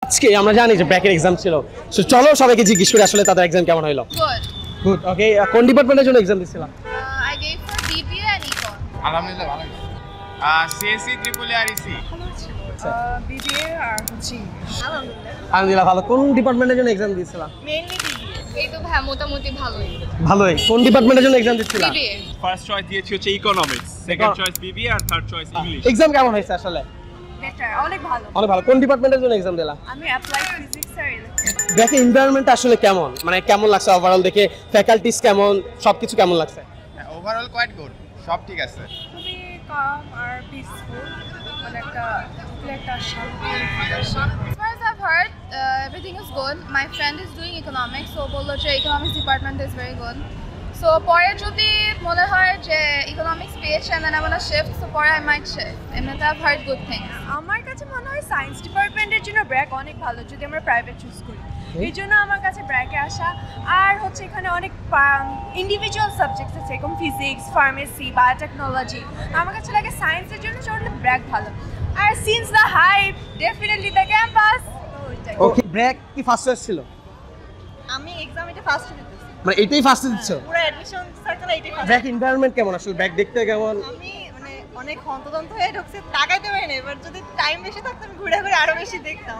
আজকে আমরা জানি যে ব্র্যাকের এক্সাম ছিল, সো চলো সবাইকে জিজ্ঞেস করি আসলে তাদের এক্সাম কেমন হলো। Good. গুড। ওকে, কোন ডিপার্টমেন্টের জন্য এক্সাম দিছিলাম? I gave for BBA and Econ. আলহামদুলিল্লাহ ভালো গেছে। সিএসসি ট্রিপল আরইসি বিবিএ আর হচ্ছে আলহামদুলিল্লাহ ভালো। কোন ডিপার্টমেন্টের জন্য এক্সাম দিছিলাম? Mainly BBA. এই তো ভাই মোটামুটি ভালোই। ভালোই। কোন ডিপার্টমেন্টের জন্য এক্সাম দিছিলাম? BBA. ফার্স্ট চয়েস দিয়েছি হচ্ছে ইকোনমিক্স, সেকেন্ড চয়েস বিবিএ আর থার্ড চয়েস ইংলিশ। এক্সাম কেমন হয়েছে আসলে? বেটার, অনেক ভালো। অনেক ভালো। কোন ডিপার্টমেন্টের জন্য এক্সাম দিলাম? আমি অ্যাপ্লাইড ফিজিক্স আর ইলেকট্রিক। ব্র্যাকের এনভায়রনমেন্ট আসলে কেমন, মানে কেমন লাগছে ওভারঅল দেখে, ফ্যাকাল্টিজ কেমন, সবকিছু কেমন লাগছে? ওভারঅল কোয়াইট গুড, সব ঠিক আছে। খুবই কাম আর পিসফুল, মানে একটা শান্তি। As far as I've heard, everything is good. My friend is doing economics, so বললো যে economics department is very good. So পরে যদি মনে হয় যে economics পেয়েছে and then I wanna shift, so পরে I might shift. এমনিতে I've heard good things. আমার কাছে মনে হয় সায়েন্স ডিপার্টমেন্টের জন্য ব্র্যাক অনেক ভালো যদি আমরা প্রাইভেট চুজ করি। এই জন্য আমার কাছে ব্র্যাকে আসা। আর হচ্ছে এখানে অনেক ইন্ডিভিজুয়াল সাবজেক্টস আছে, যেরকম ফিজিক্স, ফার্মেসি, বায়োটেকনোলজি। আমার কাছে লাগে সায়েন্সের জন্য চললে ব্র্যাক ভালো। আর since the hype, definitely the campus. Okay, BRAC কি ফার্স্ট চয়েস ছিল? আমি এক্সাম এটা ফার্স্ট দিতেছি, মানে এটাই ফার্স্ট দিচ্ছ? পুরো অ্যাডমিশন সার্কেল এটাই ফার্স্ট। ব্র্যাক এনভায়রনমেন্ট কেমন আসলে? ব্র্যাক দেখতে কেমন? আমি মানে অনেক হন্তদন্ত হয়ে ঢুকছি, তাকাইতে পারি না। এবার যদি টাইম বেশি থাকতো আমি ঘুরে ঘুরে আরো বেশি দেখতাম।